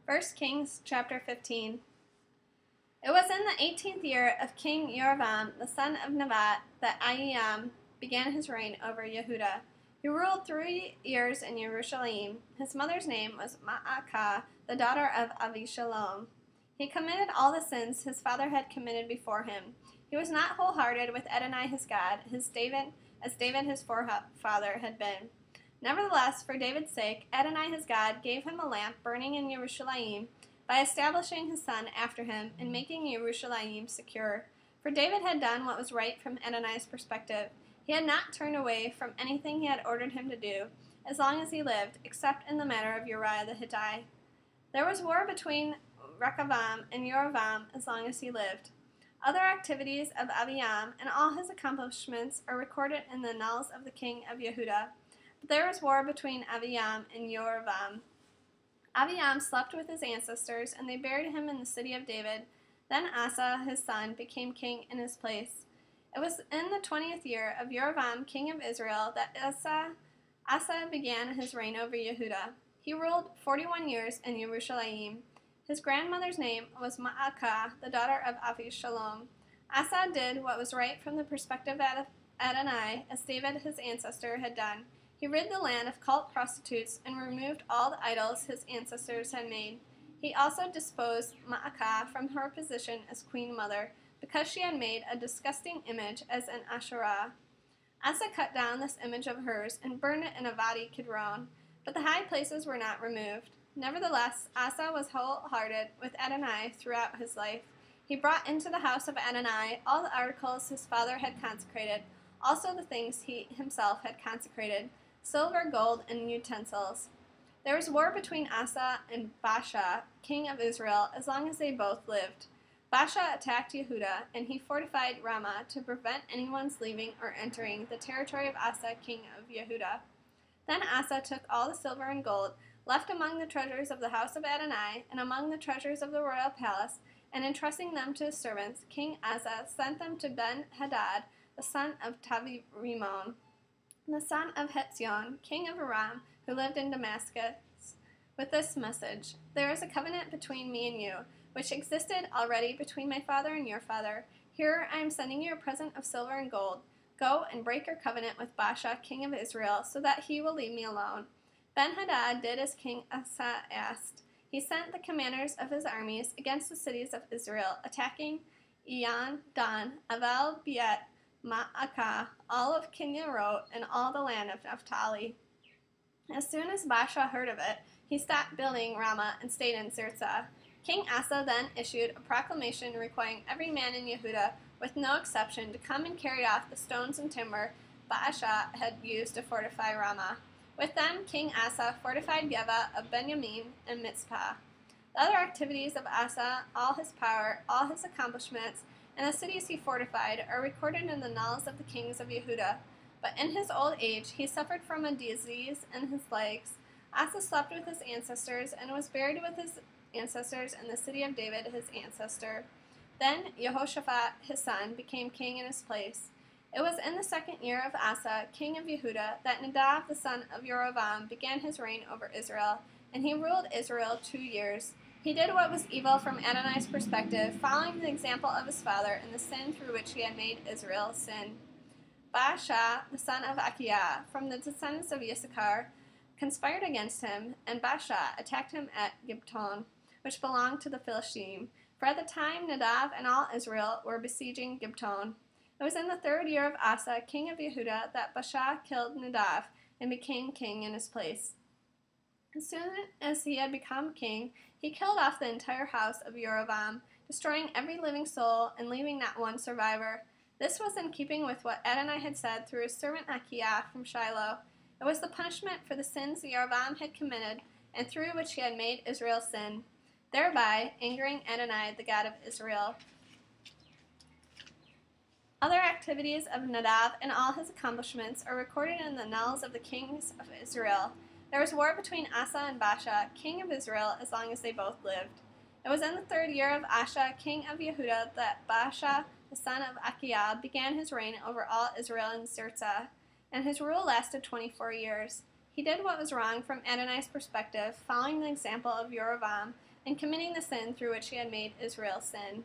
1 Kings chapter 15. It was in the 18th year of King Jeroboam, the son of Nebat, that Ahijam began his reign over Yehudah. He ruled 3 years in Jerusalem. His mother's name was Ma'akah, the daughter of Avishalom. He committed all the sins his father had committed before him. He was not wholehearted with Adonai his God, as David his forefather had been. Nevertheless, for David's sake, Adonai his God gave him a lamp burning in Jerusalem by establishing his son after him and making Jerusalem secure. For David had done what was right from Adonai's perspective. He had not turned away from anything he had ordered him to do, as long as he lived, except in the matter of Uriah the Hittite. There was war between Rechavam and Jeroboam as long as he lived. Other activities of Ahijam and all his accomplishments are recorded in the annals of the king of Yehudah. But there was war between Ahijam and Jeroboam. Ahijam slept with his ancestors, and they buried him in the city of David. Then Asa, his son, became king in his place. It was in the 20th year of Jeroboam, king of Israel, that Asa began his reign over Yehudah. He ruled 41 years in Jerusalem. His grandmother's name was Ma'akah, the daughter of Avishalom. Asa did what was right from the perspective of Adonai, as David his ancestor had done. He rid the land of cult prostitutes and removed all the idols his ancestors had made. He also disposed Ma'akah from her position as queen mother, because she had made a disgusting image as an Asherah. Asa cut down this image of hers and burned it in a Wadi Kidron, but the high places were not removed. Nevertheless, Asa was wholehearted with Adonai throughout his life. He brought into the house of Adonai all the articles his father had consecrated, also the things he himself had consecrated, silver, gold, and utensils. There was war between Asa and Baasha, king of Israel, as long as they both lived. Baasha attacked Yehudah, and he fortified Ramah to prevent anyone's leaving or entering the territory of Asa, king of Yehudah. Then Asa took all the silver and gold left among the treasures of the house of Adonai and among the treasures of the royal palace, and entrusting them to his servants, King Asa sent them to Ben-Hadad, the son of Tavi-Rimmon, the son of Hetzion, king of Aram, who lived in Damascus, with this message: There is a covenant between me and you, which existed already between my father and your father. Here I am sending you a present of silver and gold. Go and break your covenant with Baasha, king of Israel, so that he will leave me alone. Ben-Hadad did as King Asa asked. He sent the commanders of his armies against the cities of Israel, attacking Iyan, Dan, Avel, Beet, Ma'akah, all of Kinnerot, and all the land of Naphtali. As soon as Baasha heard of it, he stopped building Ramah and stayed in Tirzah. King Asa then issued a proclamation requiring every man in Yehudah, with no exception, to come and carry off the stones and timber Baasha had used to fortify Ramah. With them, King Asa fortified Geba of Benjamin and Mitzpah. The other activities of Asa, all his power, all his accomplishments, and the cities he fortified are recorded in the annals of the kings of Yehudah. But in his old age he suffered from a disease in his legs. Asa slept with his ancestors and was buried with his ancestors in the city of David his ancestor. Then Jehoshaphat his son became king in his place. It was in the 2nd year of Asa, king of Yehudah, that Nadab the son of Jeroboam began his reign over Israel, and he ruled Israel 2 years. He did what was evil from Adonai's perspective, following the example of his father in the sin through which he had made Israel sin. Baasha, the son of Achiah, from the descendants of Issachar, conspired against him, and Baasha attacked him at Gibeton, which belonged to the Philistines. For at the time Nadab and all Israel were besieging Gibeton. It was in the 3rd year of Asa, king of Yehudah, that Baasha killed Nadab and became king in his place. As soon as he had become king, he killed off the entire house of Jeroboam, destroying every living soul and leaving not one survivor. This was in keeping with what Adonai had said through his servant Achiah from Shiloh. It was the punishment for the sins Jeroboam had committed, and through which he had made Israel sin, thereby angering Adonai, the God of Israel. Other activities of Nadab and all his accomplishments are recorded in the annals of the kings of Israel. There was war between Asa and Baasha, king of Israel, as long as they both lived. It was in the 3rd year of Asa, king of Yehudah, that Baasha, the son of Achiah, began his reign over all Israel in Tirzah, and his rule lasted 24 years. He did what was wrong from Adonai's perspective, following the example of Jeroboam, and committing the sin through which he had made Israel sin.